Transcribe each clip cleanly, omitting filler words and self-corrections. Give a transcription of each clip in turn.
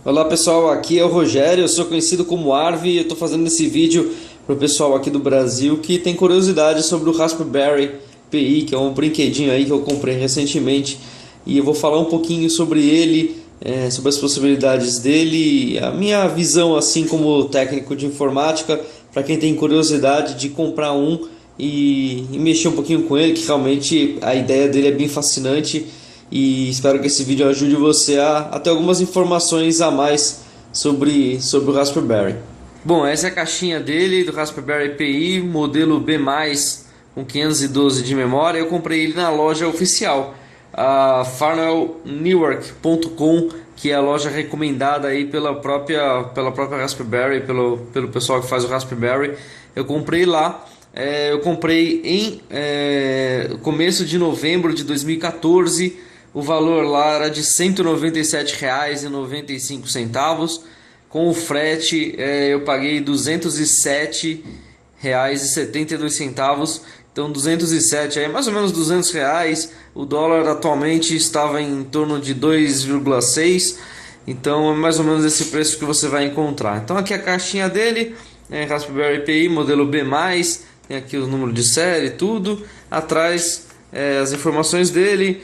Olá pessoal, aqui é o Rogério, eu sou conhecido como Arvi e eu estou fazendo esse vídeo para o pessoal aqui do Brasil que tem curiosidade sobre o Raspberry Pi, que é um brinquedinho aí que eu comprei recentemente, e eu vou falar um pouquinho sobre ele, sobre as possibilidades dele, a minha visão assim como técnico de informática, para quem tem curiosidade de comprar um e mexer um pouquinho com ele, que realmente a ideia dele é bem fascinante. E espero que esse vídeo ajude você a ter algumas informações a mais sobre o Raspberry. Bom, essa é a caixinha dele, do Raspberry Pi, modelo B+, com 512 de memória. Eu comprei ele na loja oficial, a farnellnewark.com, que é a loja recomendada aí pela própria Raspberry, pelo pessoal que faz o Raspberry. Eu comprei lá. Eu comprei em começo de novembro de 2014. O valor lá era de R$ 197,95. Com o frete eu paguei R$ 207,72. Então 207 é mais ou menos R$ 200. O dólar atualmente estava em torno de 2,6. Então é mais ou menos esse preço que você vai encontrar. Então aqui a caixinha dele, Raspberry Pi modelo B+, tem aqui o número de série, tudo. Atrás as informações dele,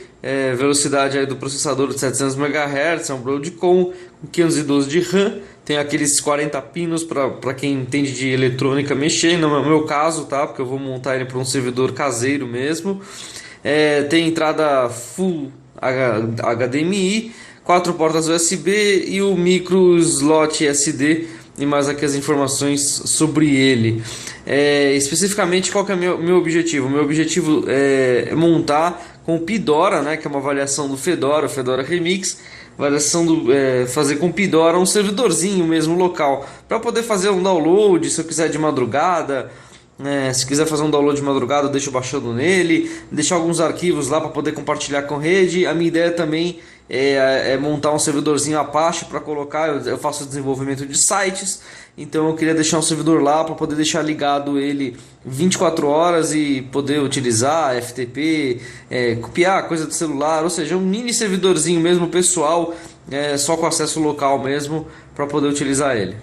velocidade aí do processador de 700 MHz, é um Broadcom com 512 de RAM, tem aqueles 40 pinos para quem entende de eletrônica mexer, no meu caso, tá? Porque eu vou montar ele para um servidor caseiro mesmo. Tem entrada Full HDMI, 4 portas USB e o micro slot SD. E mais aqui as informações sobre ele. Especificamente, qual que é o meu objetivo? O meu objetivo é montar com o Pidora, né, que é uma variação do Fedora, o Fedora Remix, fazer com o Pidora um servidorzinho mesmo local, para poder fazer um download, se eu quiser de madrugada. Se quiser fazer um download de madrugada, eu deixo baixando nele, deixar alguns arquivos lá para poder compartilhar com rede. A minha ideia também é montar um servidorzinho Apache para colocar. Eu faço desenvolvimento de sites, então eu queria deixar um servidor lá para poder deixar ligado ele 24 horas e poder utilizar FTP, copiar coisa do celular, ou seja, um mini servidorzinho mesmo pessoal, só com acesso local mesmo, para poder utilizar ele.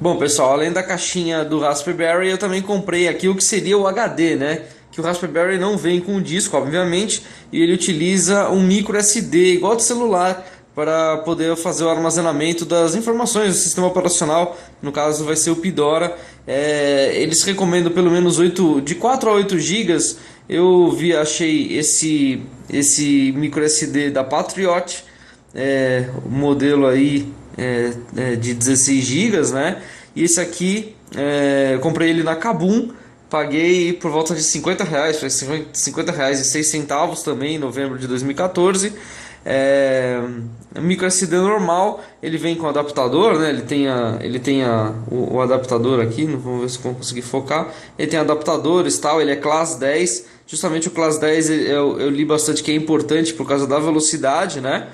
Bom pessoal, além da caixinha do Raspberry, eu também comprei aqui o que seria o HD, né? Que o Raspberry não vem com disco, obviamente, e ele utiliza um micro SD igual de celular para poder fazer o armazenamento das informações do sistema operacional. No caso vai ser o Pidora. Eles recomendam pelo menos de 4 a 8 GB. Achei esse micro SD da Patriot, o modelo aí de 16 GB, né? E esse aqui eu comprei ele na Kabum, paguei por volta de R$ 50, foi R$ 50,06 também, em novembro de 2014. Micro SD normal, ele vem com adaptador, né? Ele tem o adaptador aqui, vamos ver se eu conseguir focar. Ele tem adaptadores, tal, ele é Class 10. Justamente o Class 10 eu li bastante que é importante por causa da velocidade, né?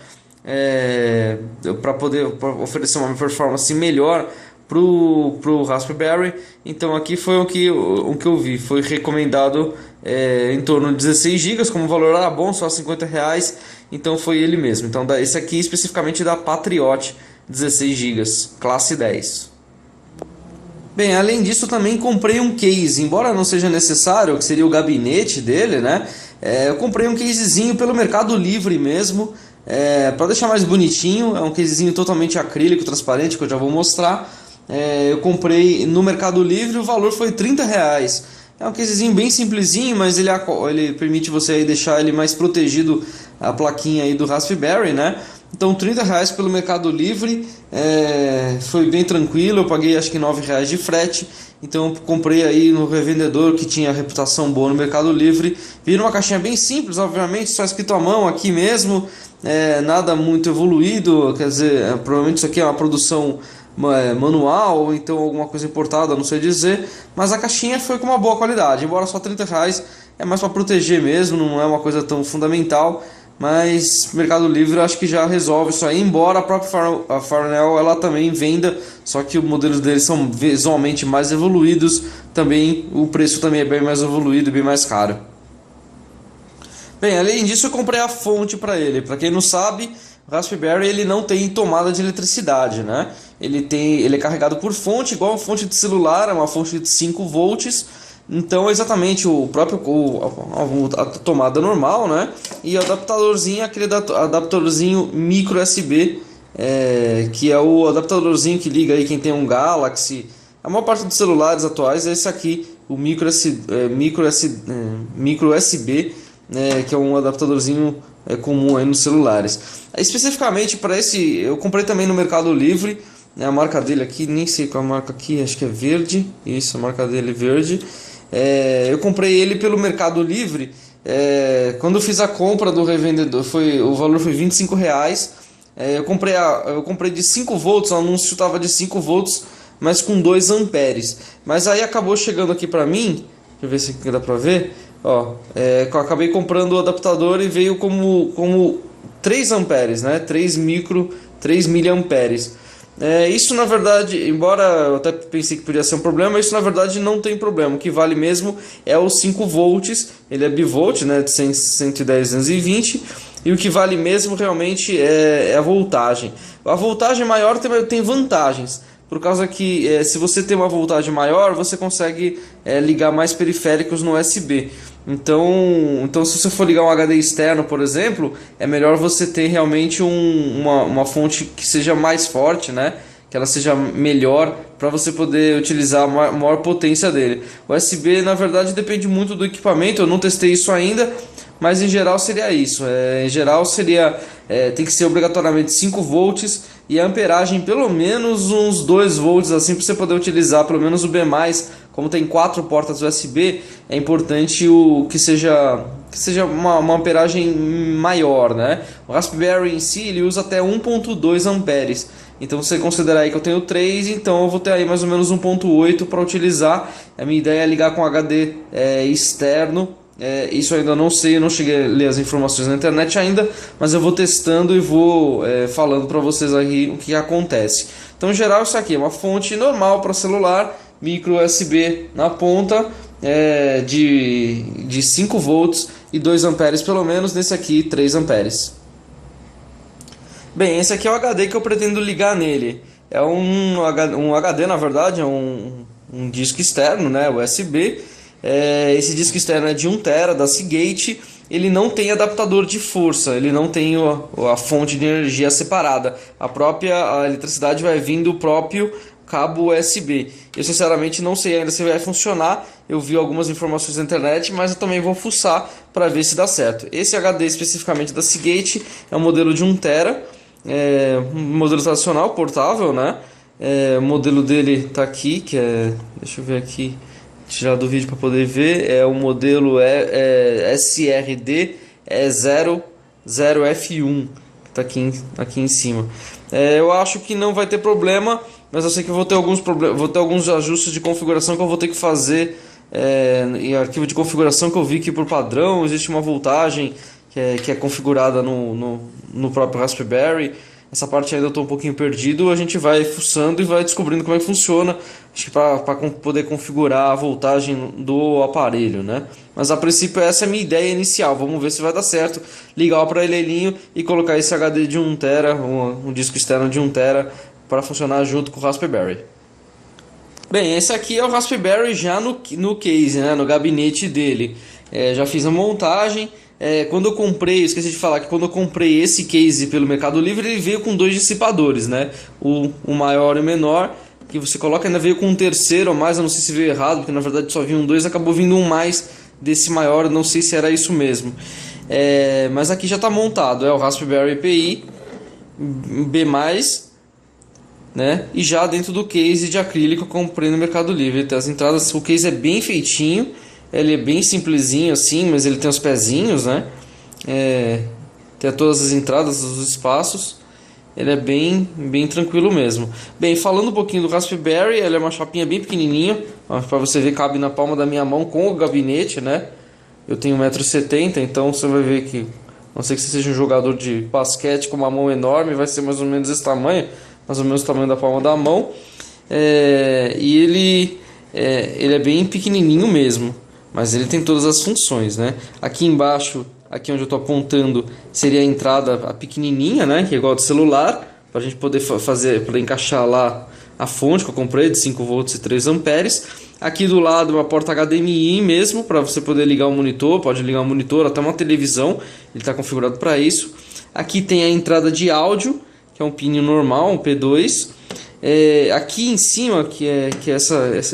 Para poder oferecer uma performance melhor pro Raspberry. Então aqui foi o que eu vi, foi recomendado em torno de 16 GB, como o valor era bom, só R$ 50, então foi ele mesmo. Então esse aqui especificamente da Patriot, 16 GB, classe 10. Bem, além disso também comprei um case, embora não seja necessário, que seria o gabinete dele, né? Eu comprei um casezinho pelo Mercado Livre mesmo, para deixar mais bonitinho. É um casezinho totalmente acrílico, transparente, que eu já vou mostrar. Eu comprei no Mercado Livre, o valor foi R$ 30. É um casezinho bem simplesinho, mas ele permite você aí deixar ele mais protegido, a plaquinha aí do Raspberry, né? Então R$ 30 pelo Mercado Livre, foi bem tranquilo. Eu paguei acho que R$ 9 de frete. Então eu comprei aí no revendedor que tinha reputação boa no Mercado Livre. Vira uma caixinha bem simples, obviamente, só escrito à mão aqui mesmo, nada muito evoluído. Quer dizer, provavelmente isso aqui é uma produção manual, ou então alguma coisa importada, não sei dizer. Mas a caixinha foi com uma boa qualidade, embora só R$ 30, é mais para proteger mesmo, não é uma coisa tão fundamental. Mas Mercado Livre acho que já resolve isso aí, embora a própria Farnell ela também venda, só que os modelos deles são visualmente mais evoluídos, também o preço também é bem mais evoluído, bem mais caro. Bem, além disso eu comprei a fonte para ele. Para quem não sabe, O Raspberry ele não tem tomada de eletricidade, né? Ele é carregado por fonte, igual a fonte de celular, é uma fonte de 5 volts. Então, exatamente o próprio a tomada normal, né? E o adaptadorzinho, aquele adaptadorzinho micro USB, que é o adaptadorzinho que liga aí quem tem um Galaxy. A maior parte dos celulares atuais é esse aqui, o micro USB, que é um adaptadorzinho comum aí nos celulares. Especificamente para esse, eu comprei também no Mercado Livre, né, a marca dele aqui, nem sei qual a marca aqui, acho que é Verde, isso, a marca dele é Verde. Eu comprei ele pelo Mercado Livre, quando eu fiz a compra do revendedor, o valor foi R$ 25. Eu comprei de 5 volts, o anúncio estava de 5 volts, mas com 2 amperes. Mas aí acabou chegando aqui para mim, deixa eu ver se aqui dá para ver. Ó, eu acabei comprando o adaptador e veio como 3 amperes, né? 3 miliamperes. Isso na verdade, embora eu até pensei que podia ser um problema, isso na verdade não tem problema. O que vale mesmo é os 5 volts, ele é bivolt, né? De 110, 220. E o que vale mesmo realmente é a voltagem. A voltagem maior tem vantagens. Por causa que se você tem uma voltagem maior, você consegue ligar mais periféricos no USB. Então se você for ligar um HD externo, por exemplo, é melhor você ter realmente uma fonte que seja mais forte, né? Que ela seja melhor para você poder utilizar a maior potência dele. O USB, na verdade, depende muito do equipamento. Eu não testei isso ainda, mas em geral seria isso. Em geral seria tem que ser obrigatoriamente 5 volts e a amperagem pelo menos uns 2 volts, assim, para você poder utilizar pelo menos o B+. Como tem 4 portas USB, é importante que seja uma amperagem maior, né? O Raspberry em si ele usa até 1.2 amperes. Então você considerar aí que eu tenho 3, então eu vou ter aí mais ou menos 1.8 para utilizar. A minha ideia é ligar com HD externo. Isso eu ainda não sei, eu não cheguei a ler as informações na internet ainda, mas eu vou testando e vou falando para vocês aí o que acontece. Então, em geral, isso aqui é uma fonte normal para celular, micro USB na ponta, de 5 volts e 2 amperes pelo menos, nesse aqui 3 amperes. Bem, esse aqui é o HD que eu pretendo ligar nele. É um HD, na verdade, é um disco externo, né, USB. Esse disco externo é de 1 TB da Seagate. Ele não tem adaptador de força, ele não tem a fonte de energia separada. A eletricidade vai vir do próprio cabo USB. Eu sinceramente não sei ainda se vai funcionar. Eu vi algumas informações na internet, mas eu também vou fuçar para ver se dá certo. Esse HD especificamente da Seagate é um modelo de 1 TB, um modelo tradicional, portável, né? O modelo dele tá aqui, que deixa eu ver aqui, tirar do vídeo para poder ver, o modelo SRD 00F1, que tá aqui em cima. Eu acho que não vai ter problema, mas eu sei que eu vou ter alguns ajustes de configuração que eu vou ter que fazer em arquivo de configuração, que eu vi que por padrão existe uma voltagem que é configurada no próprio Raspberry. Essa parte ainda eu estou um pouquinho perdido. A gente vai fuçando e vai descobrindo como é que funciona. Acho que para poder configurar a voltagem do aparelho, né? Mas a princípio essa é a minha ideia inicial. Vamos ver se vai dar certo. Ligar o aparelhinho e colocar esse HD de 1 TB, um disco externo de 1 TB, para funcionar junto com o Raspberry. Bem, esse aqui é o Raspberry já no case, né? No gabinete dele. Já fiz a montagem. Quando eu comprei, esqueci de falar que quando eu comprei esse case pelo Mercado Livre, ele veio com 2 dissipadores, né? O maior e o menor, que você coloca, ainda veio com um terceiro ou mais, eu não sei se veio errado, porque na verdade só vinham 2, acabou vindo um mais desse maior, não sei se era isso mesmo. Mas aqui já está montado, é o Raspberry Pi B+, né? E já dentro do case de acrílico eu comprei no Mercado Livre. As entradas, o case é bem feitinho. Ele é bem simplesinho assim, mas ele tem os pezinhos, né? Tem todas as entradas, os espaços. Ele é bem tranquilo mesmo. Bem, falando um pouquinho do Raspberry, ele é uma chapinha bem pequenininha. Para você ver, cabe na palma da minha mão com o gabinete, né? Eu tenho 1,70 m, então você vai ver que, a não ser que você seja um jogador de basquete com uma mão enorme, vai ser mais ou menos esse tamanho, mais ou menos o tamanho da palma da mão. E ele é bem pequenininho mesmo. Mas ele tem todas as funções, né? Aqui embaixo aqui onde eu estou apontando seria a entrada a pequenininha, né, que é igual do celular, para a gente poder para encaixar lá a fonte que eu comprei de 5 volts e 3 amperes. Aqui do lado uma porta HDMI mesmo, para você poder ligar o monitor, pode ligar o monitor, até uma televisão, ele está configurado para isso. Aqui tem a entrada de áudio, que é um pininho normal, um P2. Aqui em cima, que é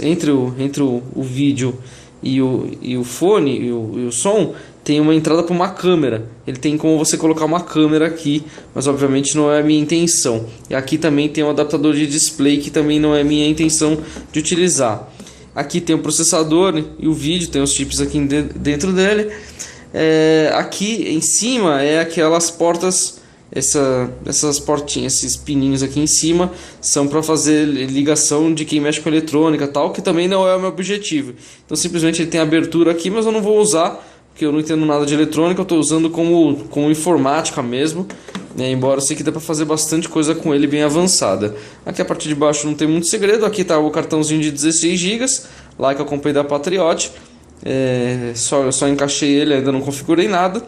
entre o vídeo e o fone e o som, tem uma entrada para uma câmera. Ele tem como você colocar uma câmera aqui, mas obviamente não é a minha intenção. E aqui também tem um adaptador de display, que também não é minha intenção de utilizar. Aqui tem o processador e o vídeo, tem os chips aqui dentro dele. Aqui em cima é aquelas portas, essas portinhas, esses pininhos aqui em cima são para fazer ligação de quem mexe com eletrônica, tal, que também não é o meu objetivo. Então simplesmente ele tem abertura aqui, mas eu não vou usar, porque eu não entendo nada de eletrônica, eu estou usando como informática mesmo, né? Embora eu sei que dá para fazer bastante coisa com ele bem avançada. Aqui a parte de baixo não tem muito segredo, aqui está o cartãozinho de 16 GB, lá que eu comprei da Patriot. Só encaixei ele, ainda não configurei nada.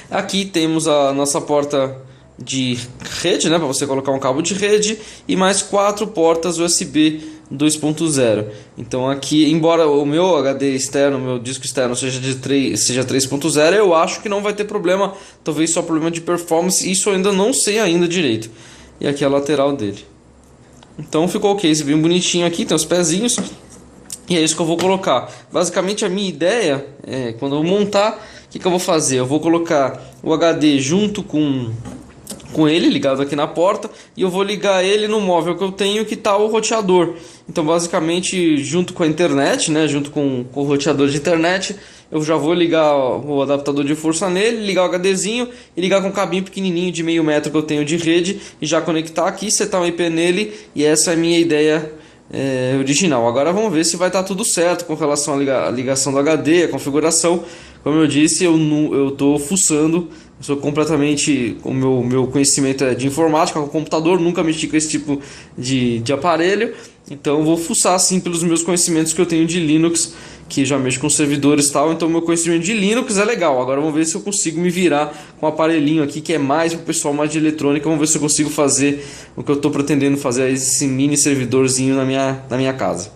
Aqui temos a nossa porta de rede, né, para você colocar um cabo de rede, e mais 4 portas USB 2.0. Então aqui, embora o meu HD externo, meu disco externo seja 3.0, eu acho que não vai ter problema, talvez só problema de performance, isso eu ainda não sei ainda direito. E aqui a lateral dele. Então ficou o case bem bonitinho aqui, tem os pezinhos. E é isso que eu vou colocar. Basicamente a minha ideia é, quando eu montar, o que eu vou fazer? Eu vou colocar o HD junto com ele ligado aqui na porta, e eu vou ligar ele no móvel que eu tenho, que está o roteador. Então basicamente junto com a internet, né, junto com o roteador de internet, eu já vou ligar o adaptador de força nele, ligar o HDzinho e ligar com um cabinho pequenininho de meio metro que eu tenho de rede, e já conectar aqui, setar um IP nele, e essa é a minha ideia original. Agora vamos ver se vai estar tudo certo com relação à ligação do HD, a configuração. Como eu disse, eu estou fuçando, eu sou completamente, o meu conhecimento é de informática, com computador, nunca mexi com esse tipo de aparelho, então eu vou fuçar assim pelos meus conhecimentos que eu tenho de Linux, que já mexo com servidores e tal, então meu conhecimento de Linux é legal. Agora vamos ver se eu consigo me virar com um aparelhinho aqui que é mais para o pessoal mais de eletrônica. Vamos ver se eu consigo fazer o que eu estou pretendendo fazer, esse mini servidorzinho na minha casa.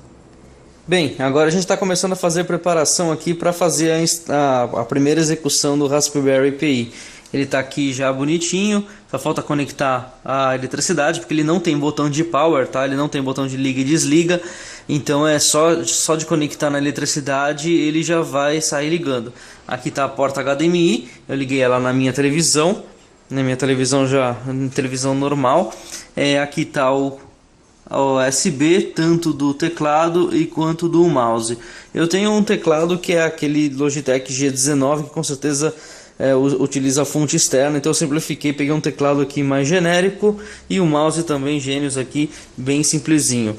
Bem, agora a gente está começando a fazer preparação aqui para fazer a primeira execução do Raspberry Pi. Ele está aqui já bonitinho, só falta conectar a eletricidade, porque ele não tem botão de power, tá? Ele não tem botão de liga e desliga, então é só de conectar na eletricidade ele já vai sair ligando. Aqui está a porta HDMI, eu liguei ela na minha televisão, televisão normal. Aqui está o USB, tanto do teclado e quanto do mouse. Eu tenho um teclado que é aquele Logitech G19, que com certeza utiliza a fonte externa, então eu simplifiquei, peguei um teclado aqui mais genérico e o mouse também Genius aqui, bem simplesinho.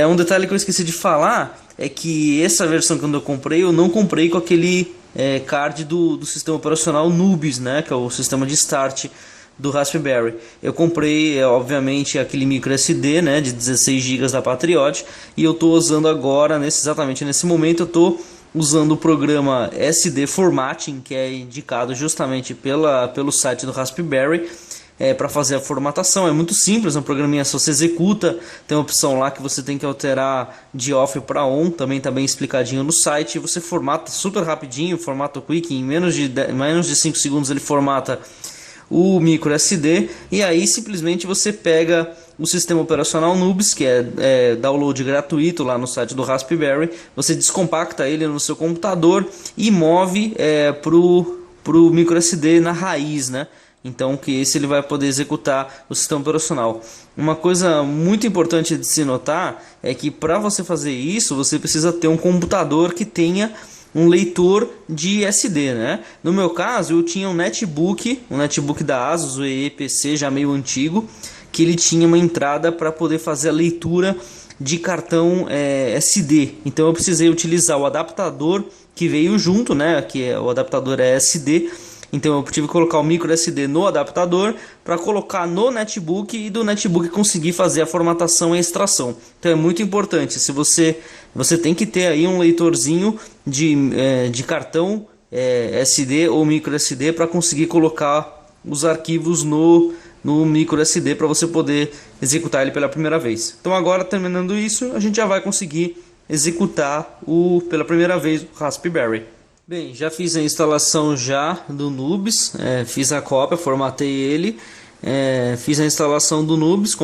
Um detalhe que eu esqueci de falar é que essa versão que eu comprei, eu não comprei com aquele card do sistema operacional Nubis, né, que é o sistema de start do Raspberry. Eu comprei, obviamente, aquele micro SD, né, de 16 GB da Patriot, e eu estou usando agora, exatamente nesse momento, eu estou usando o programa SD Formatting, que é indicado justamente pelo site do Raspberry, para fazer a formatação. É muito simples, é um programinha, só você executa, tem uma opção lá que você tem que alterar de off para on, também está bem explicadinho no site, e você formata super rapidinho, formata quick, em menos de 5 segundos ele formata o micro SD, e aí simplesmente você pega o sistema operacional Nubis, que é download gratuito lá no site do Raspberry, você descompacta ele no seu computador e move pro micro SD na raiz, né? Então que esse ele vai poder executar o sistema operacional. Uma coisa muito importante de se notar é que para você fazer isso, você precisa ter um computador que tenha um leitor de SD, né? No meu caso, eu tinha um netbook da Asus, o EEPC, já meio antigo, que ele tinha uma entrada para poder fazer a leitura de cartão SD. Então eu precisei utilizar o adaptador que veio junto, né? Que o adaptador é SD. Então eu tive que colocar o micro SD no adaptador para colocar no netbook e do netbook conseguir fazer a formatação e a extração. Então é muito importante, se você tem que ter aí um leitorzinho de cartão SD ou micro SD para conseguir colocar os arquivos no micro SD para você poder executar ele pela primeira vez. Então agora, terminando isso, a gente já vai conseguir executar pela primeira vez o Raspberry. Bem, já fiz a instalação já do Nubes, fiz a cópia, formatei ele, fiz a instalação do Nubes,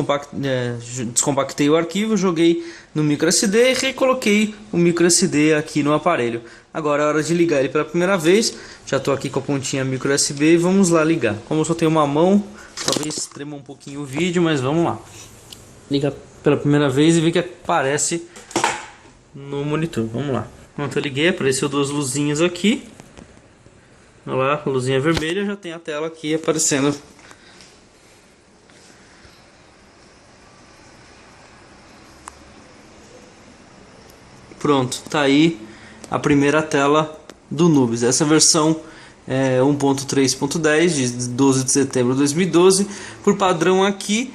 descompactei o arquivo, joguei no micro SD e recoloquei o micro SD aqui no aparelho. Agora é hora de ligar ele pela primeira vez. Já estou aqui com a pontinha micro USB e vamos lá ligar. Como eu só tenho uma mão, talvez trema um pouquinho o vídeo, mas vamos lá. Liga pela primeira vez e vê que aparece no monitor. Vamos lá. Pronto, eu liguei, apareceu duas luzinhas aqui. Olha lá, luzinha vermelha, já tem a tela aqui aparecendo. Pronto, tá aí a primeira tela do Nubes. Essa versão é 1.3.10 de 12 de setembro de 2012. Por padrão aqui,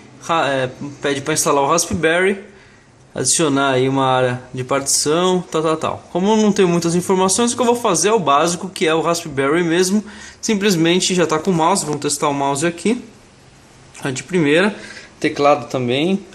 pede para instalar o Raspberry, adicionar aí uma área de partição, tal. Como eu não tenho muitas informações, o que eu vou fazer é o básico, que é o Raspberry mesmo. Simplesmente já está com o mouse, vamos testar o mouse aqui. De primeira, teclado também,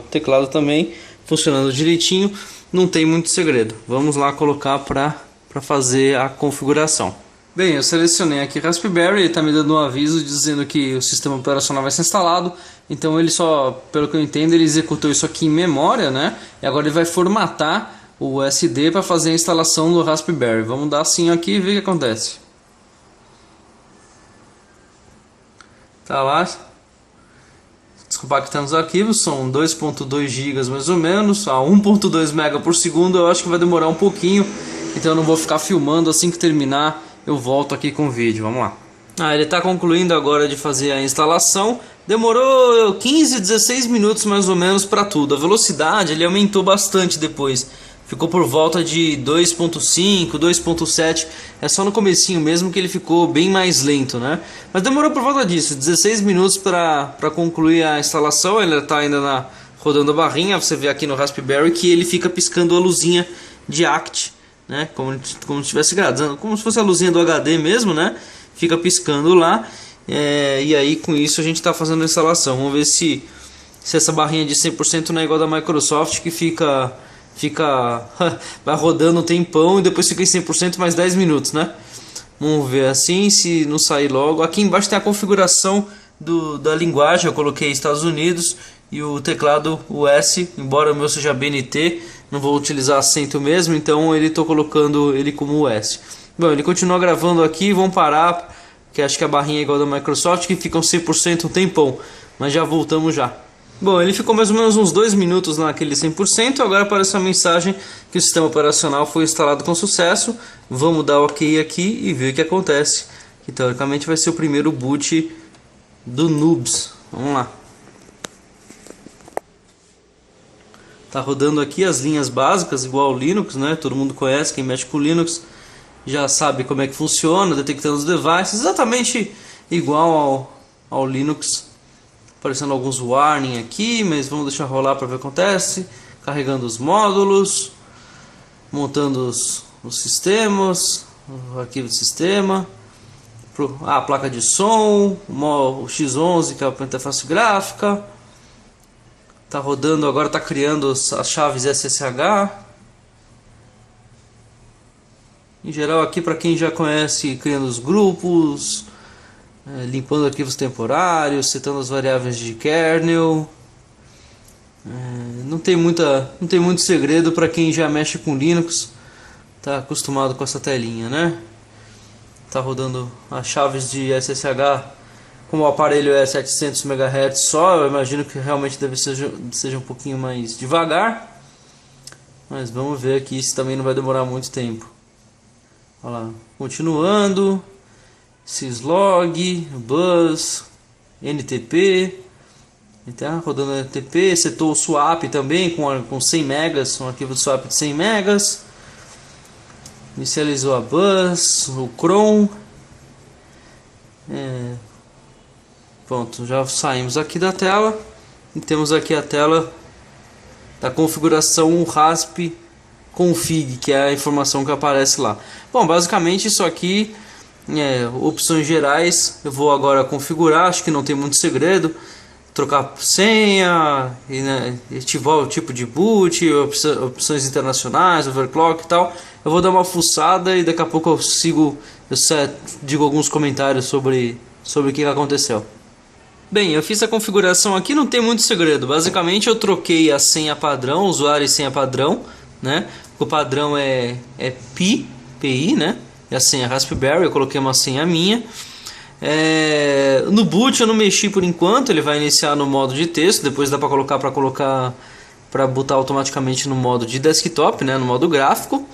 teclado também funcionando direitinho, não tem muito segredo. Vamos lá colocar para fazer a configuração. Bem, eu selecionei aqui Raspberry, ele está me dando um aviso dizendo que o sistema operacional vai ser instalado. Então ele só, pelo que eu entendo, ele executou isso aqui em memória, né? E agora ele vai formatar o SD para fazer a instalação do Raspberry. Vamos dar sim aqui e ver o que acontece. Tá lá, descompactando os arquivos, são 2.2 GB mais ou menos, a 1.2 MB por segundo. Eu acho que vai demorar um pouquinho, então eu não vou ficar filmando. Assim que terminar eu volto aqui com o vídeo, vamos lá. Ele está concluindo agora de fazer a instalação. Demorou 15, 16 minutos mais ou menos para tudo. A velocidade ele aumentou bastante depois. Ficou por volta de 2.5, 2.7. É só no comecinho mesmo que ele ficou bem mais lento, né? Mas demorou por volta disso, 16 minutos para concluir a instalação. Ele está ainda rodando a barrinha. Você vê aqui no Raspberry que ele fica piscando a luzinha de ACT, né? Como se estivesse gravando, como se fosse a luzinha do HD mesmo, né? Fica piscando lá. E aí com isso a gente está fazendo a instalação. Vamos ver se essa barrinha de 100% não é igual da Microsoft, que fica vai rodando um tempão e depois fica em 100% mais 10 minutos, né? Vamos ver assim, se não sair logo. Aqui embaixo tem a configuração da linguagem. Eu coloquei Estados Unidos e o teclado US, embora o meu seja BNT, não vou utilizar acento mesmo, então estou colocando ele como US. Bom, ele continua gravando aqui, vamos parar, que acho que a barrinha é igual da Microsoft, que ficam 100% um tempão, mas já voltamos já. Bom, ele ficou mais ou menos uns 2 minutos naquele 100%, agora aparece a mensagem que o sistema operacional foi instalado com sucesso. Vamos dar OK aqui e ver o que acontece, que teoricamente vai ser o primeiro boot do Nubes. Vamos lá. Tá rodando aqui as linhas básicas, igual ao Linux, né? Todo mundo conhece, quem mexe com Linux já sabe como é que funciona, detectando os devices, exatamente igual ao Linux. Aparecendo alguns warning aqui, mas vamos deixar rolar para ver o que acontece. Carregando os módulos, montando os sistemas, o arquivo de sistema, a placa de som, o X11, que é a interface gráfica. Está rodando agora, está criando as chaves SSH. Em geral aqui, para quem já conhece, criando os grupos, limpando arquivos temporários, setando as variáveis de kernel. Não tem muito segredo para quem já mexe com Linux, está acostumado com essa telinha, né? Está rodando as chaves de SSH. Como o aparelho é 700 MHz só, eu imagino que realmente deve seja um pouquinho mais devagar. Mas vamos ver aqui se também não vai demorar muito tempo. Olha lá, continuando. Syslog, Buzz, NTP. Então, rodando NTP, setou o swap também com 100 megas, um arquivo de swap de 100 megas. Inicializou a Buzz, o Chrome. Pronto, já saímos aqui da tela e temos aqui a tela da configuração RASP config, que é a informação que aparece lá. Bom, basicamente isso aqui opções gerais. Eu vou agora configurar, acho que não tem muito segredo. Trocar senha, ativar o tipo de boot, opções internacionais, overclock e tal. Eu vou dar uma fuçada e daqui a pouco digo alguns comentários sobre o que aconteceu. Bem, eu fiz a configuração aqui, não tem muito segredo. Basicamente eu troquei a senha padrão, usuário e senha padrão, né? O padrão é PI, né? E a senha Raspberry, eu coloquei uma senha minha. No boot eu não mexi por enquanto, ele vai iniciar no modo de texto, depois dá para botar automaticamente no modo de desktop, né? No modo gráfico.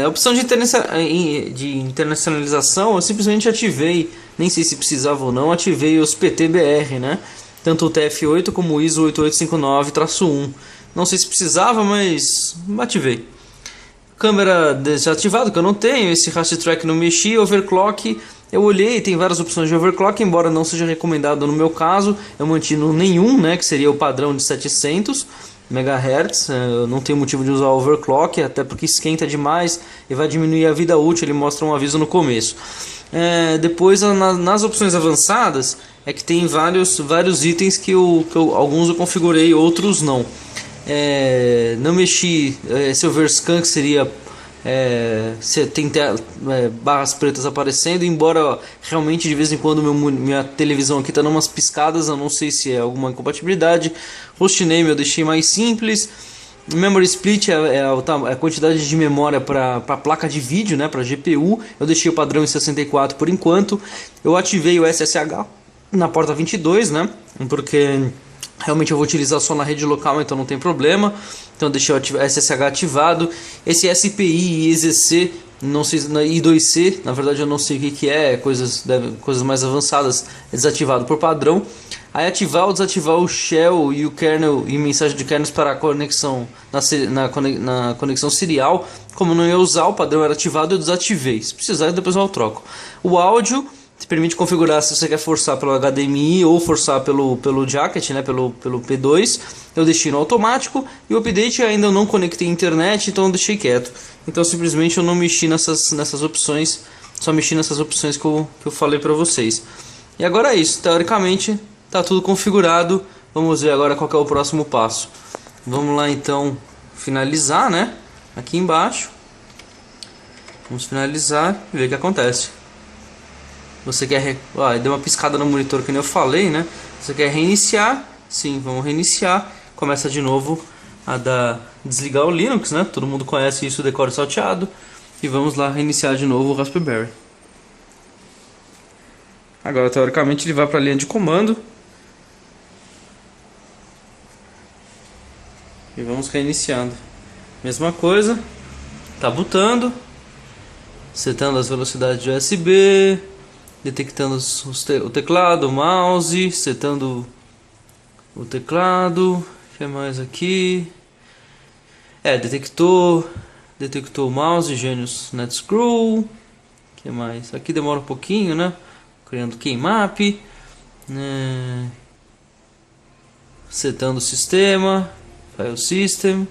A opção de internacionalização eu simplesmente ativei, nem sei se precisava ou não, ativei os PTBR, né? Tanto o TF8 como o ISO 8859-1. Não sei se precisava, mas ativei. Câmera desativado, que eu não tenho, esse Rast Track não mexi, overclock, eu olhei, tem várias opções de overclock, embora não seja recomendado no meu caso, eu mantive nenhum, né, que seria o padrão de 700 MHz, eu não tenho motivo de usar overclock, até porque esquenta demais e vai diminuir a vida útil, ele mostra um aviso no começo. Depois nas opções avançadas é que tem vários itens que alguns eu configurei, outros não. Não mexi, esse overscan que seria tem barras pretas aparecendo, embora realmente de vez em quando minha televisão aqui está dando umas piscadas, eu não sei se é alguma incompatibilidade. Hostname eu deixei mais simples. Memory split é a quantidade de memória para placa de vídeo, né, para GPU. Eu deixei o padrão em 64 por enquanto. Eu ativei o SSH na porta 22, né, porque realmente eu vou utilizar só na rede local, então não tem problema. Então deixei o SSH ativado. Esse SPI e EZC, não sei, I2C, na verdade eu não sei o que é, coisas mais avançadas, é desativado por padrão. Aí ativar ou desativar o shell e o kernel e mensagem de kernels para a conexão na conexão serial. Como não ia usar, o padrão era ativado, eu desativei. Se precisar, depois eu troco. O áudio te permite configurar se você quer forçar pelo HDMI ou forçar pelo jacket, né, pelo P2. Eu deixei no automático. E o update ainda não conectei à internet, então eu deixei quieto. Então simplesmente eu não mexi nessas opções, só mexi nessas opções que eu falei para vocês. E agora é isso, teoricamente está tudo configurado. Vamos ver agora qual que é o próximo passo. Vamos lá então finalizar, né? Aqui embaixo. Vamos finalizar e ver o que acontece. Você quer... deu uma piscada no monitor que nem eu falei, né? Você quer reiniciar? Sim, vamos reiniciar. Começa de novo desligar o Linux, né? Todo mundo conhece isso, decore salteado. E vamos lá reiniciar de novo o Raspberry. Agora, teoricamente, ele vai para a linha de comando. E vamos reiniciando. Mesma coisa. Tá bootando. Setando as velocidades de USB. Detectando o teclado, o mouse. Setando o teclado. O que mais aqui? Detectou o mouse. Genius NetScrew. O que mais? Aqui demora um pouquinho, né? Criando keymap. Setando o sistema. File System,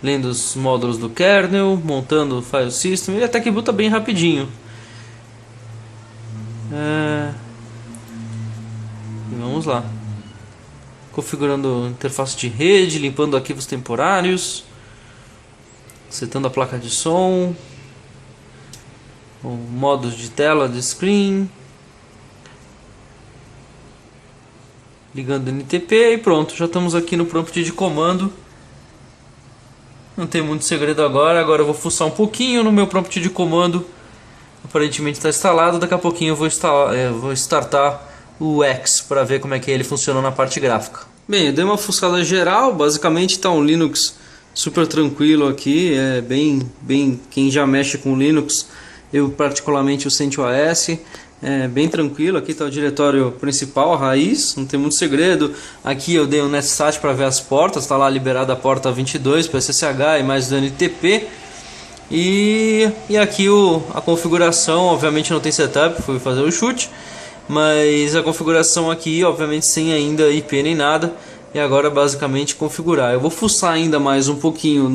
lendo os módulos do kernel, montando o File System. Ele até que boota bem rapidinho. E vamos lá. Configurando a interface de rede, limpando arquivos temporários, setando a placa de som, o modo de tela de screen, ligando o NTP e pronto, já estamos aqui no prompt de comando. Não tem muito segredo agora eu vou fuçar um pouquinho no meu prompt de comando. Aparentemente está instalado, daqui a pouquinho eu vou startar o X para ver como é que ele funciona na parte gráfica. Bem, eu dei uma fuçada geral, basicamente está um Linux super tranquilo aqui, bem quem já mexe com Linux, eu particularmente o CentOS. Bem tranquilo, aqui está o diretório principal, a raiz, não tem muito segredo. Aqui eu dei um netstat para ver as portas, está lá liberada a porta 22 para SSH e mais do NTP. E aqui a configuração, obviamente não tem setup, fui fazer o chute, mas a configuração aqui, obviamente sem ainda IP nem nada. e agora basicamente configurar. Eu vou fuçar ainda mais um pouquinho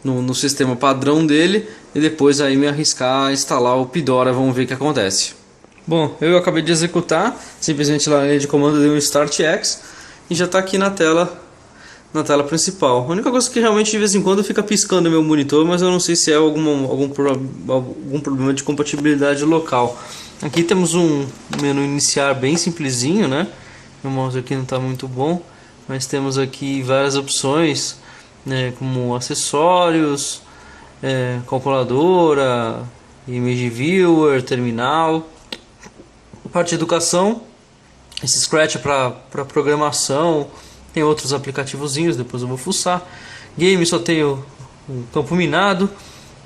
no sistema padrão dele e depois aí me arriscar a instalar o Pidora, vamos ver o que acontece. Bom, eu acabei de executar, simplesmente lá na linha de comando dei um Start X e já está aqui na tela principal. A única coisa que realmente de vez em quando fica piscando meu monitor, mas eu não sei se é algum problema de compatibilidade local. Aqui temos um menu iniciar bem simplesinho, né? Meu mouse aqui não está muito bom, mas temos aqui várias opções, né, como acessórios, calculadora, image viewer, terminal. Parte de educação, esse Scratch é para programação, tem outros aplicativozinhos, depois eu vou fuçar. Game só tem o campo minado,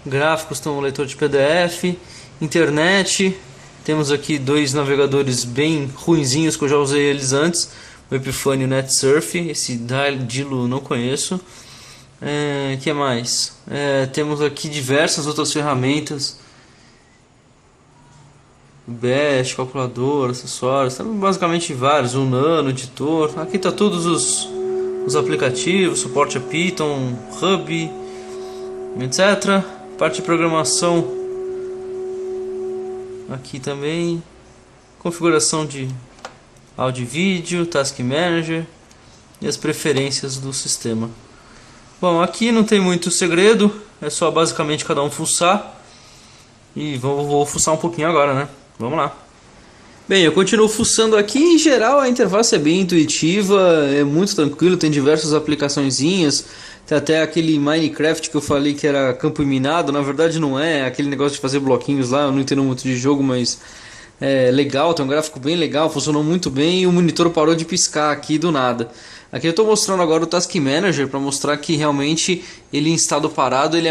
gráficos tem um leitor de PDF, internet, temos aqui dois navegadores bem ruinzinhos que eu já usei eles antes, o Epiphany e o NetSurf, esse Dilo não conheço. Que mais? Temos aqui diversas outras ferramentas, Bash, calculadora, acessórios, basicamente vários, o Nano, editor. Aqui tá todos os aplicativos, suporte a Python, Hub, etc. Parte de programação aqui também, configuração de áudio e vídeo, Task Manager e as preferências do sistema. Bom, aqui não tem muito segredo, é só basicamente cada um fuçar. E vou fuçar um pouquinho agora, né? Vamos lá. Bem, eu continuo fuçando aqui. Em geral a interface é bem intuitiva, é muito tranquilo, tem diversas aplicaçõezinhas. Tem até aquele Minecraft que eu falei que era campo minado, na verdade não é aquele negócio de fazer bloquinhos lá, eu não entendo muito de jogo, mas é legal, tem um gráfico bem legal, funcionou muito bem e o monitor parou de piscar aqui do nada. Aqui eu estou mostrando agora o Task Manager para mostrar que realmente ele em estado parado ele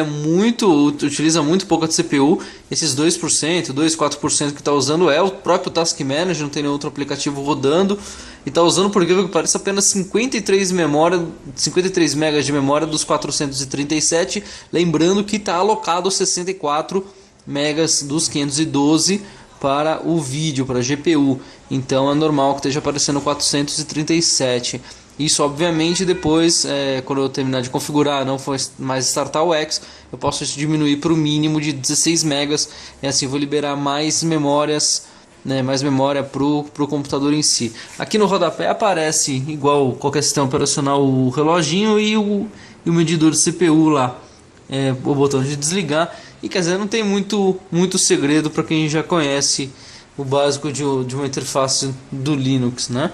utiliza muito pouco a CPU. Esses 2%, 4% que está usando é o próprio Task Manager, não tem nenhum outro aplicativo rodando. E está usando, por incrível que pareça, apenas 53 megas de memória dos 437. Lembrando que está alocado 64 megas dos 512 para o vídeo, para a GPU. Então é normal que esteja aparecendo 437. Isso obviamente depois, quando eu terminar de configurar, não for mais startar o X, eu posso diminuir para o mínimo de 16 megas e assim vou liberar mais memórias, né, mais memória para o computador em si. Aqui no rodapé aparece, igual qualquer sistema operacional, o reloginho e o medidor de CPU lá, o botão de desligar. E quer dizer, não tem muito segredo para quem já conhece o básico de uma interface do Linux, né?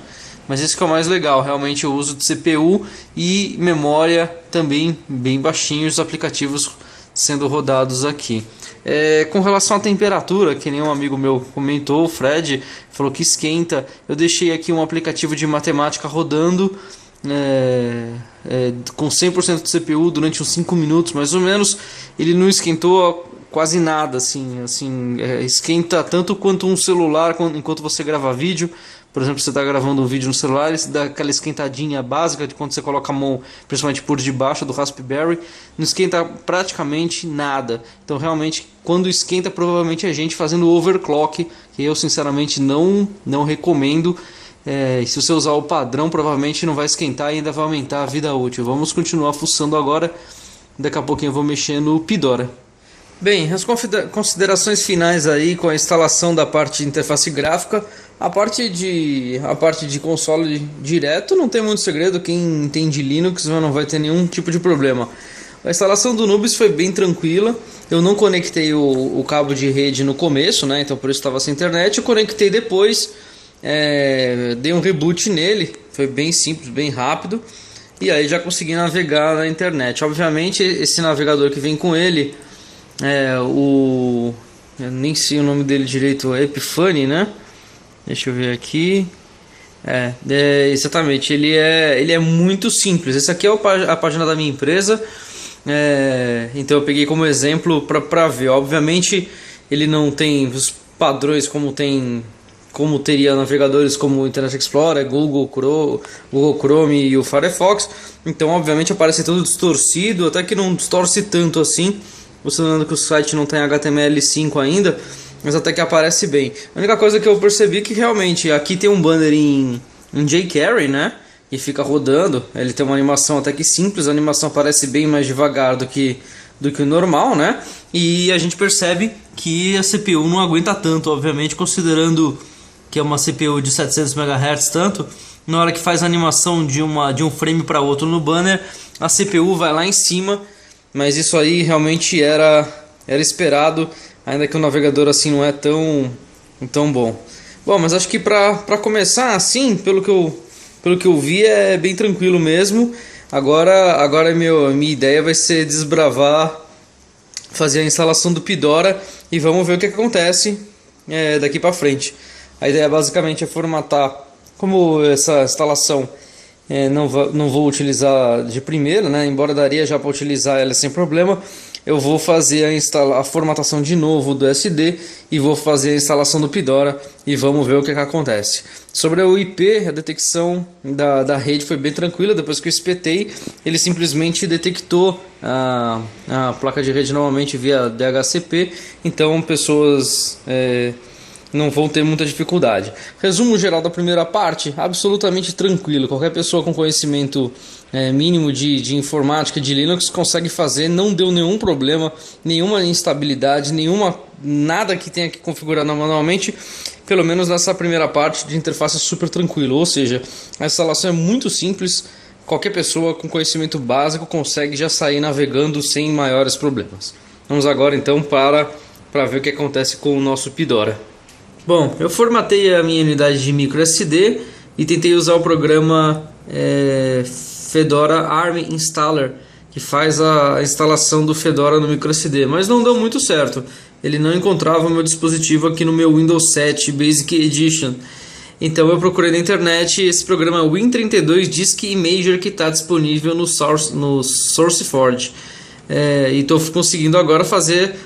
Mas esse que é o mais legal, realmente o uso de CPU e memória também bem baixinhos, os aplicativos sendo rodados aqui. Com relação à temperatura, que nem um amigo meu comentou, o Fred, falou que esquenta. Eu deixei aqui um aplicativo de matemática rodando com 100% de CPU durante uns 5 minutos mais ou menos. Ele não esquentou quase nada, esquenta tanto quanto um celular enquanto você grava vídeo. Por exemplo, você está gravando um vídeo no celular, ele dá aquela esquentadinha básica de quando você coloca a mão, principalmente por debaixo do Raspberry, não esquenta praticamente nada. Então realmente quando esquenta provavelmente é gente fazendo overclock, que eu sinceramente não recomendo. Se você usar o padrão provavelmente não vai esquentar e ainda vai aumentar a vida útil. Vamos continuar fuçando agora, daqui a pouquinho eu vou mexer no Pidora. Bem, as considerações finais aí com a instalação da parte de interface gráfica. A parte de console direto não tem muito segredo, quem entende Linux não vai ter nenhum tipo de problema. A instalação do Nubis foi bem tranquila, eu não conectei o cabo de rede no começo, né? Então por isso estava sem internet, eu conectei depois, dei um reboot nele, foi bem simples, bem rápido, e aí já consegui navegar na internet. Obviamente esse navegador que vem com ele, eu nem sei o nome dele direito, é Epiphany, né? Deixa eu ver aqui. Exatamente, ele é muito simples. Essa aqui é a página da minha empresa. Então eu peguei como exemplo para ver. Obviamente ele não tem os padrões como teria navegadores como o Internet Explorer, Google Chrome e o Firefox. Então obviamente aparece tudo distorcido, até que não distorce tanto assim. Você lembrando que o site não tem HTML5 ainda, mas até que aparece bem. A única coisa que eu percebi é que realmente aqui tem um banner em jQuery, né? e fica rodando. Ele tem uma animação até que simples, a animação parece bem mais devagar do que o normal, né? E a gente percebe que a CPU não aguenta tanto, obviamente, considerando que é uma CPU de 700 MHz tanto. Na hora que faz a animação de um frame para outro no banner, a CPU vai lá em cima, mas isso aí realmente era esperado, ainda que o navegador assim não é tão bom. Bom, mas acho que para começar assim, pelo que eu vi, é bem tranquilo mesmo. Agora minha ideia vai ser desbravar, fazer a instalação do Pidora e vamos ver o que acontece daqui para frente. A ideia basicamente é formatar. Como essa instalação não vou utilizar de primeira, né? Embora daria já para utilizar ela sem problema, eu vou fazer a formatação de novo do SD e vou fazer a instalação do Pidora e vamos ver o que acontece. Sobre o IP, a detecção da rede foi bem tranquila. Depois que eu espetei, ele simplesmente detectou a placa de rede normalmente via DHCP, então pessoas não vão ter muita dificuldade. Resumo geral da primeira parte, absolutamente tranquilo. Qualquer pessoa com conhecimento mínimo de informática, de Linux, consegue fazer. Não deu nenhum problema, nenhuma instabilidade, nada que tenha que configurar manualmente. Pelo menos nessa primeira parte de interface super tranquilo. Ou seja, a instalação é muito simples. Qualquer pessoa com conhecimento básico consegue já sair navegando sem maiores problemas. Vamos agora então para ver o que acontece com o nosso Pidora. Bom, eu formatei a minha unidade de micro SD e tentei usar o programa Fedora ARM Installer, que faz a instalação do Fedora no micro SD, mas não deu muito certo. Ele não encontrava o meu dispositivo aqui no meu Windows 7 Basic Edition. Então eu procurei na internet esse programa Win32 Disk Imager, que está disponível no SourceForge. E estou conseguindo agora fazer,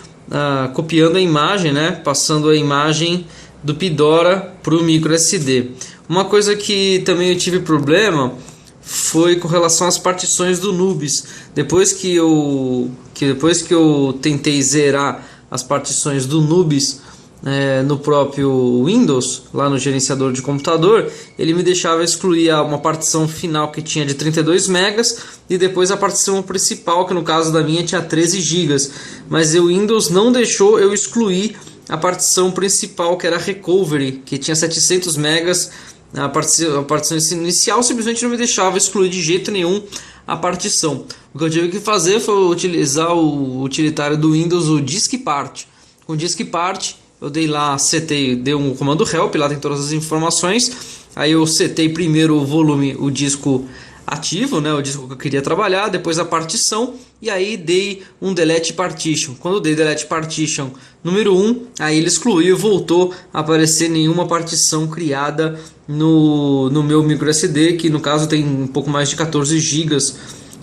copiando a imagem, né? Passando a imagem do Pidora para o micro SD. Uma coisa que também eu tive problema foi com relação às partições do Nubes. Depois que eu tentei zerar as partições do Nubes no próprio Windows, lá no gerenciador de computador, ele me deixava excluir uma partição final que tinha de 32 megas e depois a partição principal, que no caso da minha tinha 13 gigas, mas o Windows não deixou eu excluir a partição principal, que era a Recovery, que tinha 700 megas. A partição inicial simplesmente não me deixava excluir de jeito nenhum a partição. O que eu tive que fazer foi utilizar o utilitário do Windows, o diskpart. Com o diskpart eu dei um comando help, lá tem todas as informações. Aí eu setei primeiro o volume, o disco ativo, né, o disco que eu queria trabalhar, depois a partição, e aí dei um delete partition. Quando dei delete partition número 1, aí ele excluiu e voltou a aparecer nenhuma partição criada no meu micro SD, que no caso tem um pouco mais de 14 GB,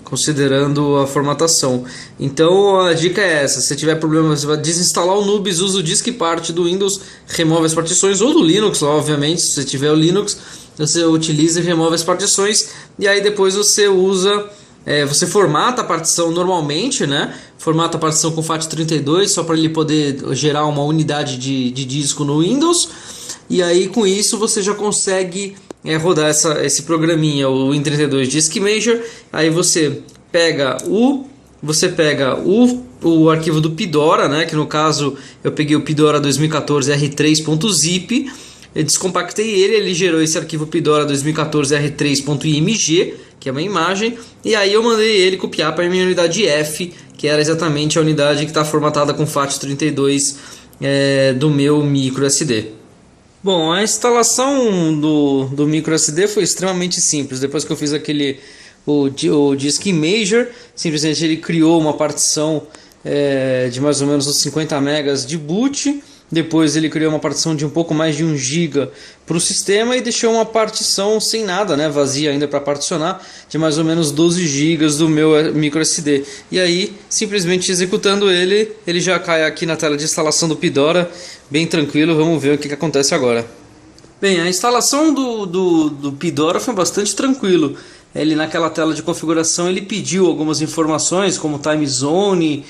considerando a formatação. Então a dica é essa: se tiver problema, você vai desinstalar o Nubes, usa o diskpart do Windows, remove as partições, ou do Linux, obviamente, se você tiver o Linux, você utiliza e remove as partições, e aí depois você usa, você formata a partição normalmente, né? Formata a partição com FAT32 só para ele poder gerar uma unidade de disco no Windows, e aí com isso você já consegue rodar esse programinha, o Win32 Disk Imager. Aí você pega o arquivo do Pidora, né? Que no caso eu peguei o Pidora 2014 R3.zip. Eu descompactei ele gerou esse arquivo Pidora 2014 R3.img, que é uma imagem, e aí eu mandei ele copiar para a minha unidade F, que era exatamente a unidade que está formatada com FAT32 do meu micro SD. Bom, a instalação do micro SD foi extremamente simples. Depois que eu fiz o Disk Imager, simplesmente ele criou uma partição de mais ou menos uns 50 megas de boot. Depois ele criou uma partição de um pouco mais de 1 GB para o sistema e deixou uma partição sem nada, né, vazia ainda para particionar, de mais ou menos 12 GB do meu micro SD. E aí, simplesmente executando ele já cai aqui na tela de instalação do Pidora, bem tranquilo. Vamos ver o que acontece agora. Bem, a instalação do Pidora foi bastante tranquilo. Ele, naquela tela de configuração, ele pediu algumas informações como time zone,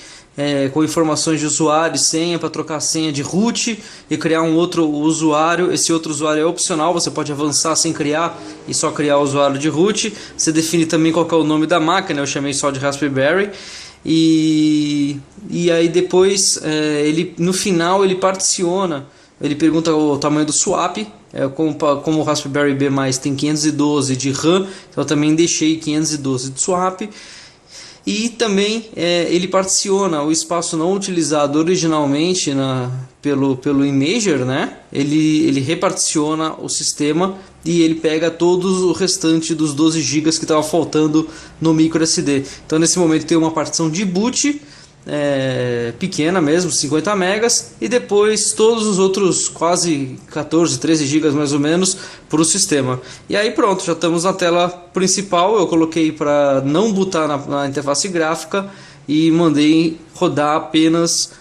com informações de usuário e senha para trocar a senha de root e criar um outro usuário. Esse outro usuário é opcional, você pode avançar sem criar e só criar o usuário de root. Você define também qual que é o nome da máquina, eu chamei só de Raspberry. E aí depois, no final ele particiona, ele pergunta o tamanho do swap. Como o Raspberry B+, tem 512 de RAM, então eu também deixei 512 de swap. E também ele particiona o espaço não utilizado originalmente pelo Imager, né? Ele reparticiona o sistema e ele pega todo o restante dos 12 GB que estava faltando no micro SD. Então nesse momento tem uma partição de boot pequena mesmo, 50 megas, e depois todos os outros quase 14, 13 GB mais ou menos para o sistema. E aí pronto, já estamos na tela principal. Eu coloquei para não botar na interface gráfica e mandei rodar apenas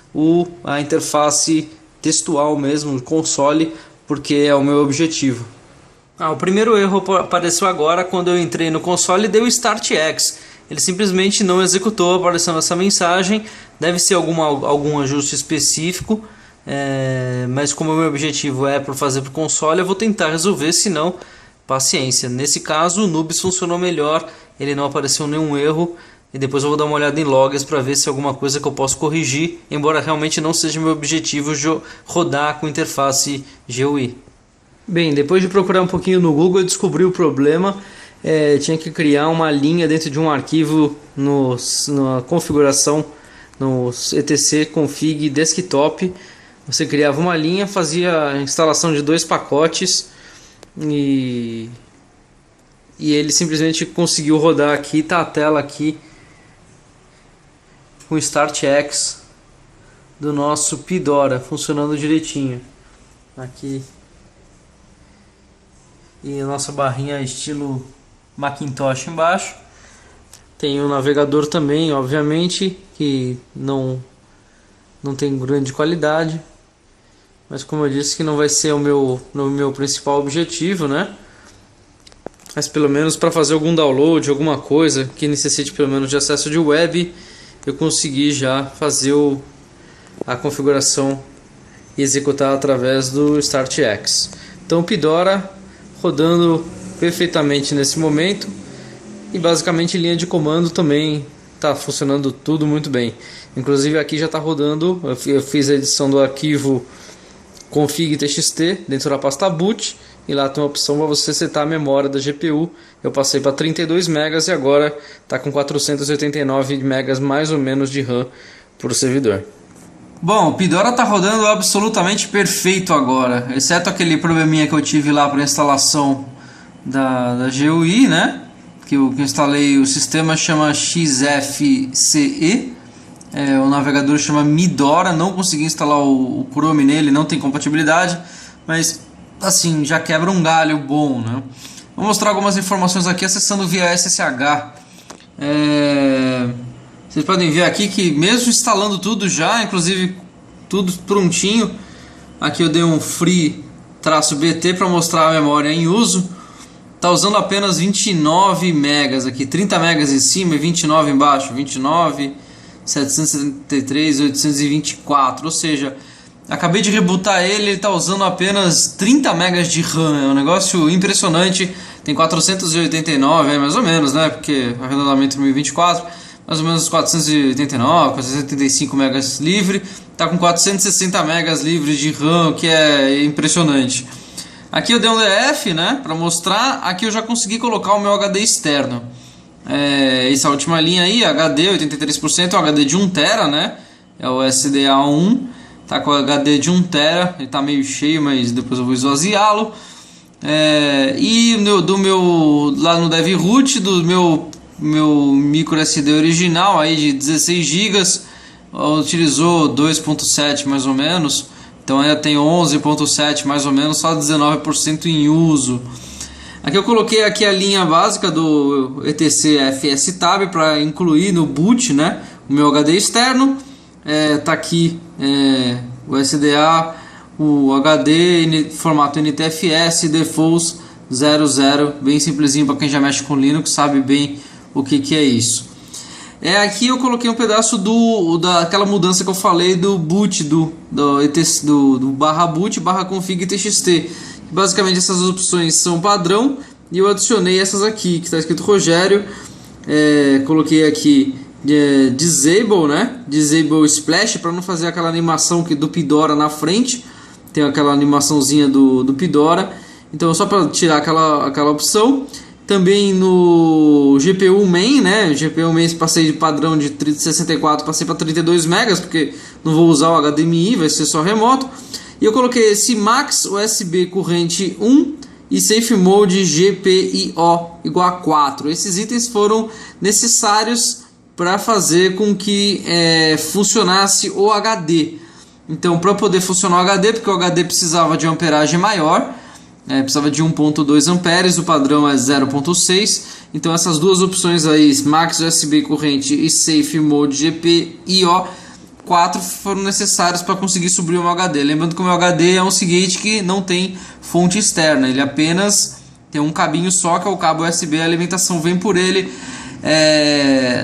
a interface textual mesmo, o console, porque é o meu objetivo. O primeiro erro apareceu agora quando eu entrei no console e deu Start X. Ele simplesmente não executou, aparecendo essa mensagem. Deve ser algum ajuste específico, mas como o meu objetivo é para fazer para o console, eu vou tentar resolver, se não, paciência. Nesse caso o Nubes funcionou melhor, ele não apareceu nenhum erro, e depois eu vou dar uma olhada em logs para ver se é alguma coisa que eu posso corrigir, embora realmente não seja meu objetivo rodar com interface GUI. Bem, depois de procurar um pouquinho no Google, eu descobri o problema. Tinha que criar uma linha dentro de um arquivo na configuração no etc config desktop. Você criava uma linha, fazia a instalação de 2 pacotes e ele simplesmente conseguiu rodar aqui. Está a tela aqui com o StartX do nosso Pidora funcionando direitinho aqui, e a nossa barrinha estilo Macintosh embaixo. Tem o navegador também, obviamente, que não tem grande qualidade, mas como eu disse que não vai ser o meu principal objetivo, né? Mas pelo menos para fazer algum download, alguma coisa que necessite pelo menos de acesso de web, eu consegui já fazer a configuração e executar através do StartX. Então o Pidora rodando perfeitamente nesse momento, e basicamente linha de comando também está funcionando tudo muito bem. Inclusive aqui já está rodando, eu fiz a edição do arquivo config.txt dentro da pasta boot, e lá tem uma opção para você setar a memória da GPU. Eu passei para 32 megas e agora está com 489 megas mais ou menos de RAM para o servidor. Bom, o Pidora está rodando absolutamente perfeito agora, exceto aquele probleminha que eu tive lá para instalação da GUI, né? Que eu instalei, o sistema chama XFCE, o navegador chama Midora. Não consegui instalar o Chrome nele, não tem compatibilidade, mas assim, já quebra um galho bom, né? Vou mostrar algumas informações aqui acessando via SSH. Vocês podem ver aqui que mesmo instalando tudo já, inclusive tudo prontinho, aqui eu dei um free-bt para mostrar a memória em uso. Está usando apenas 29 megas aqui, 30 megas em cima e 29 embaixo, 29, 773, 824, ou seja, acabei de rebootar ele está usando apenas 30 megas de RAM, é um negócio impressionante. Tem 489, mais ou menos, né, porque arredondamento 1024, mais ou menos 489, 475 megas livre, está com 460 megas livres de RAM, o que é impressionante. Aqui eu dei um DF, né, para mostrar. Aqui eu já consegui colocar o meu HD externo. Essa última linha aí, HD 83%, é o HD de 1TB, né? É o SDA1, tá com o HD de 1TB, ele tá meio cheio, mas depois eu vou esvaziá-lo. E lá no DevRoot do meu micro SD original aí de 16 GB, utilizou 2.7 mais ou menos. Então ainda tem 11.7 mais ou menos, só 19% em uso. Aqui eu coloquei aqui a linha básica do etc fstab para incluir no boot, né, o meu HD externo. Tá aqui o SDA, o HD formato NTFS, defaults 00, bem simplesinho para quem já mexe com Linux, sabe bem o que é isso. Aqui eu coloquei um pedaço daquela mudança que eu falei do boot, do barra boot, barra config txt. Basicamente essas opções são padrão e eu adicionei essas aqui, que está escrito Rogério. Coloquei aqui disable, né? Disable splash, para não fazer aquela animação do Pidora na frente. Tem aquela animaçãozinha do Pidora. Então só para tirar aquela opção. Também no GPU main, né? GPU main passei de padrão de 64, passei para 32 megas, porque não vou usar o HDMI, vai ser só remoto. E eu coloquei esse Max USB corrente 1 e Safe Mode GPIO igual a 4. Esses itens foram necessários para fazer com que funcionasse o HD. Então, para poder funcionar o HD, porque o HD precisava de uma amperagem maior, precisava de 1.2 amperes, o padrão é 0.6. Então essas duas opções aí, Max USB corrente e Safe Mode GPIO 4, foram necessários para conseguir subir o meu HD. Lembrando que o meu HD é um Seagate que não tem fonte externa, ele apenas tem um cabinho só, que é o cabo USB, a alimentação vem por ele.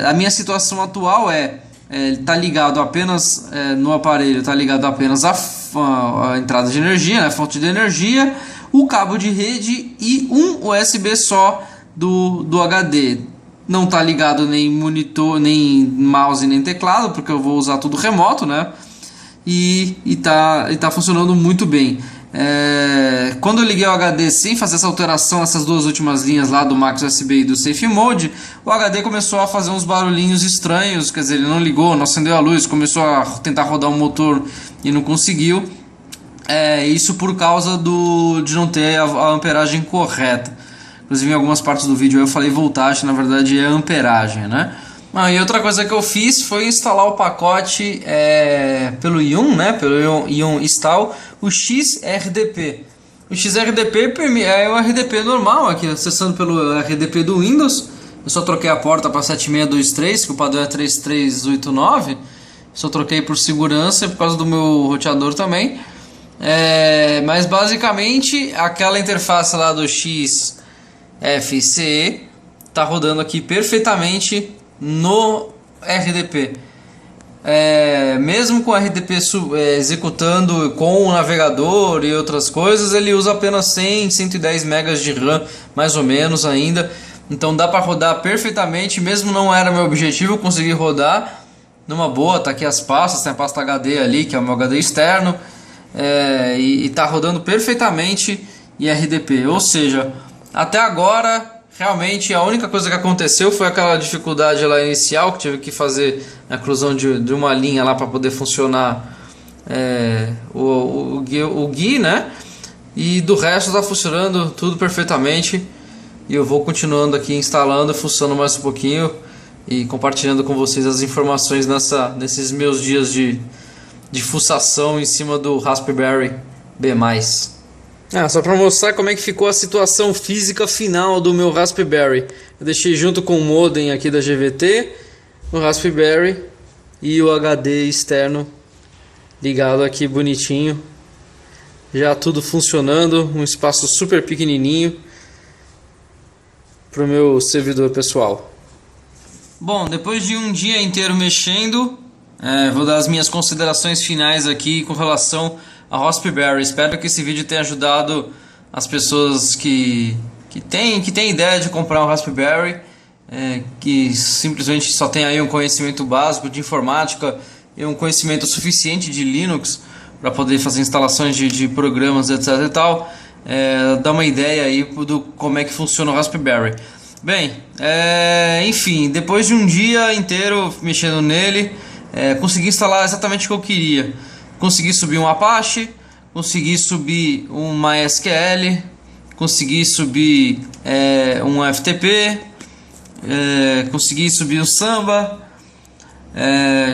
A minha situação atual ele está ligado apenas no aparelho, está ligado apenas a entrada de energia, né, a fonte de energia, o cabo de rede e um USB só do HD. Não está ligado nem monitor, nem mouse, nem teclado, porque eu vou usar tudo remoto, né? E tá funcionando muito bem. Quando eu liguei o HD sem fazer essa alteração, essas duas últimas linhas lá do Max USB e do Safe Mode, o HD começou a fazer uns barulhinhos estranhos, quer dizer, ele não ligou, não acendeu a luz, começou a tentar rodar um motor e não conseguiu. Isso por causa de não ter a amperagem correta. Inclusive em algumas partes do vídeo eu falei voltagem, na verdade é amperagem, né? E outra coisa que eu fiz foi instalar o pacote pelo Yum, né? Pelo Yum Install, o XRDP. O XRDP é o RDP normal, aqui acessando pelo RDP do Windows. Eu só troquei a porta para 7623, que o padrão é 3389. Só troquei por segurança e por causa do meu roteador também. Mas basicamente aquela interface lá do XFCE está rodando aqui perfeitamente no RDP. Mesmo com o RDP executando com o navegador e outras coisas, ele usa apenas 100, 110 megas de RAM, mais ou menos ainda. Então dá para rodar perfeitamente, mesmo não era meu objetivo conseguir rodar numa boa. Tá aqui as pastas, tem a pasta HD ali, que é o meu HD externo, e tá rodando perfeitamente em RDP. Ou seja, até agora realmente a única coisa que aconteceu foi aquela dificuldade lá inicial, que tive que fazer a inclusão de uma linha lá para poder funcionar o GUI, né? E do resto está funcionando tudo perfeitamente. E eu vou continuando aqui instalando, funcionando mais um pouquinho e compartilhando com vocês as informações nesses meus dias de fuçação em cima do Raspberry B+. Só para mostrar como é que ficou a situação física final do meu Raspberry. Eu deixei junto com o modem aqui da GVT, o Raspberry e o HD externo ligado aqui bonitinho. Já tudo funcionando, um espaço super pequenininho para o meu servidor pessoal. Bom, depois de um dia inteiro mexendo, vou dar as minhas considerações finais aqui com relação a Raspberry. Espero que esse vídeo tenha ajudado as pessoas que têm ideia de comprar um Raspberry, que simplesmente só tem aí um conhecimento básico de informática e um conhecimento suficiente de Linux para poder fazer instalações de programas, etc e tal. Dá uma ideia aí do como é que funciona o Raspberry. Bem, enfim, depois de um dia inteiro mexendo nele, consegui instalar exatamente o que eu queria. Consegui subir um Apache, consegui subir um MySQL, consegui subir um FTP, consegui subir um Samba,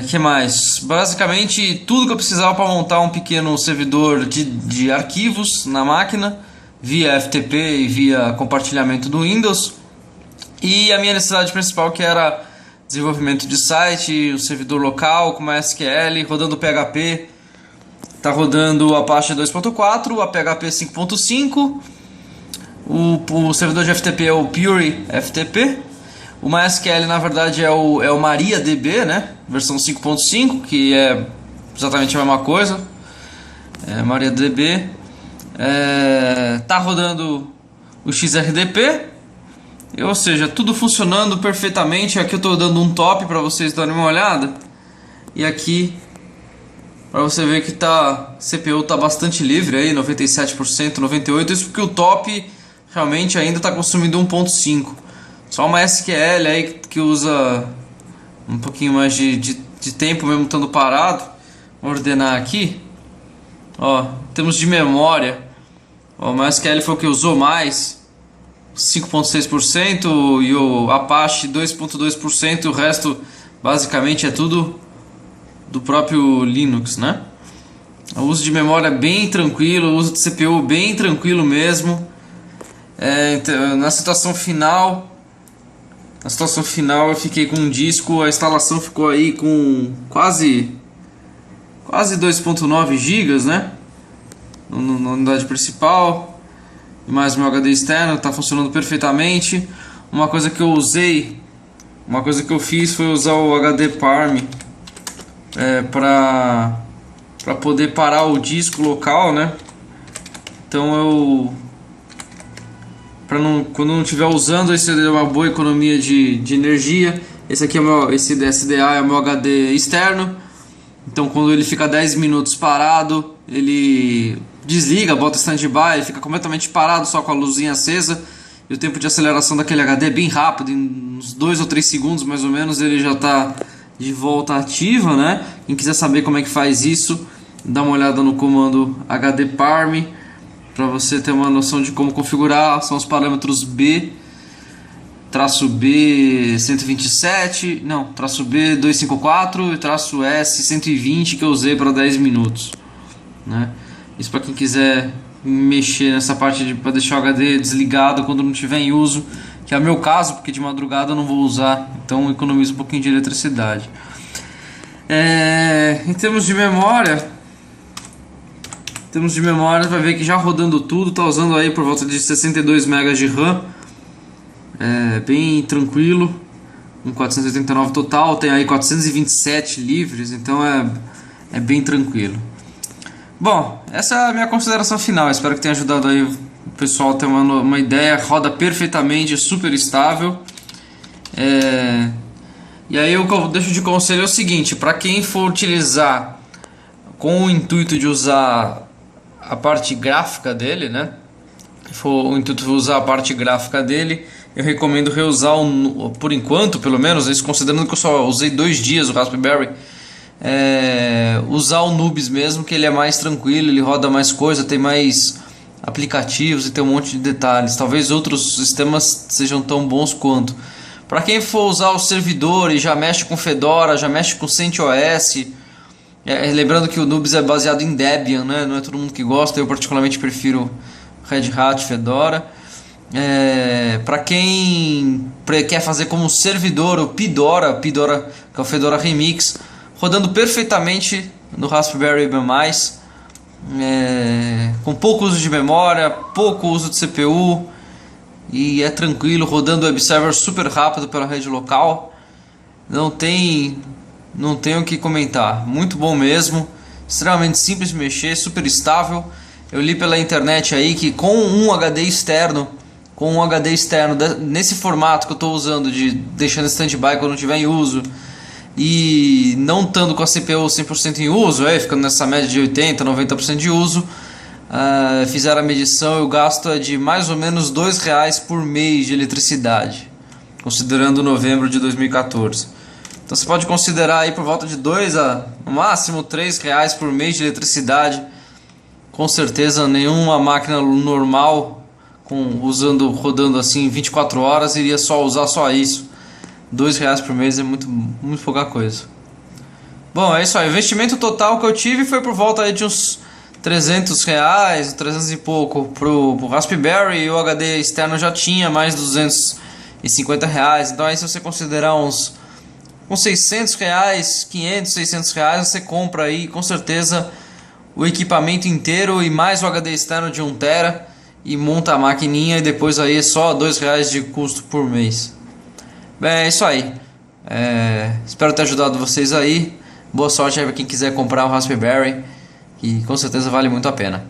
que mais? Basicamente tudo que eu precisava para montar um pequeno servidor de arquivos na máquina, via FTP e via compartilhamento do Windows. E a minha necessidade principal, que era desenvolvimento de site, o servidor local com MySQL, rodando PHP. Está rodando o Apache 2.4, a PHP 5.5, o servidor de FTP é o Pure FTP, O MySQL na verdade é o MariaDB, né? Versão 5.5, que é exatamente a mesma coisa. MariaDB. Tá rodando o XRDP, ou seja, tudo funcionando perfeitamente. Aqui eu estou dando um top para vocês darem uma olhada. E aqui para você ver que a CPU está bastante livre aí, 97%, 98%. Isso porque o top realmente ainda está consumindo 1.5. Só uma SQL aí que usa um pouquinho mais de tempo mesmo estando parado. Vou ordenar aqui. Ó, em termos de memória, ó, o MySQL foi o que usou mais, 5.6%, e o Apache 2.2%. O resto basicamente é tudo do próprio Linux, né? O uso de memória bem tranquilo, o uso de CPU bem tranquilo mesmo. Na situação final eu fiquei com um disco, a instalação ficou aí com quase 2.9 GB, né? Na unidade principal. E mais meu HD externo, está funcionando perfeitamente. Uma coisa que eu fiz foi usar o HD Parm para poder parar o disco local, né? Então quando não estiver usando, esse é uma boa economia de energia. Esse aqui esse SDA é o meu HD externo. Então quando ele fica 10 minutos parado, ele desliga, bota stand-by, ele fica completamente parado só com a luzinha acesa. E o tempo de aceleração daquele HD é bem rápido, em uns 2 ou 3 segundos mais ou menos ele já está de volta ativa, né? Quem quiser saber como é que faz isso, dá uma olhada no comando HD Parm para você ter uma noção de como configurar. São os parâmetros B-B 127, não, B 254 e S 120 que eu usei para 10 minutos, né? Isso para quem quiser mexer nessa parte para deixar o HD desligado quando não estiver em uso, que é o meu caso, porque de madrugada eu não vou usar, então economizo um pouquinho de eletricidade. Em termos de memória, vai ver que já rodando tudo, está usando aí por volta de 62 MB de RAM, bem tranquilo, com 489 total, tem aí 427 livres, então é bem tranquilo. Bom, essa é a minha consideração final. Espero que tenha ajudado aí o pessoal a ter uma ideia. Roda perfeitamente, super estável. E aí o que eu deixo de conselho é o seguinte: para quem for utilizar com o intuito de usar a parte gráfica dele, né? O intuito de usar a parte gráfica dele, eu recomendo reusar por enquanto, pelo menos, isso considerando que eu só usei 2 dias o Raspberry. Usar o Nubes mesmo, que ele é mais tranquilo, ele roda mais coisa, tem mais aplicativos e tem um monte de detalhes. Talvez outros sistemas sejam tão bons quanto. Para quem for usar o servidor e já mexe com Fedora, já mexe com CentOS, lembrando que o Nubes é baseado em Debian, né? Não é todo mundo que gosta, eu particularmente prefiro Red Hat, Fedora. Para quem quer fazer como servidor o Pidora, que é o Fedora Remix, rodando perfeitamente no Raspberry IBM+, com pouco uso de memória, pouco uso de CPU, e é tranquilo, rodando web server super rápido pela rede local. Não tem o que comentar, muito bom mesmo, extremamente simples de mexer, super estável. Eu li pela internet aí que com um HD externo nesse formato que eu estou usando, de deixando stand-by quando não estiver em uso, e não estando com a CPU 100% em uso, ficando nessa média de 80%, 90% de uso, fizeram a medição e o gasto é de mais ou menos R$2 por mês de eletricidade, considerando novembro de 2014. Então você pode considerar aí por volta de R$2 a no máximo R$3 por mês de eletricidade. Com certeza nenhuma máquina normal rodando assim 24 horas iria usar só isso. R$2 por mês é muito pouca coisa. Bom, é isso aí. O investimento total que eu tive foi por volta aí de uns R$300, 300 e pouco pro Raspberry, e o HD externo já tinha mais R$250. Então aí, se você considerar uns R$600, 500, R$600, você compra aí com certeza o equipamento inteiro e mais o HD externo de 1 TB e monta a maquininha, e depois aí é só R$2 de custo por mês. Bem, é isso aí. Espero ter ajudado vocês aí. Boa sorte aí para quem quiser comprar o Raspberry, que com certeza vale muito a pena.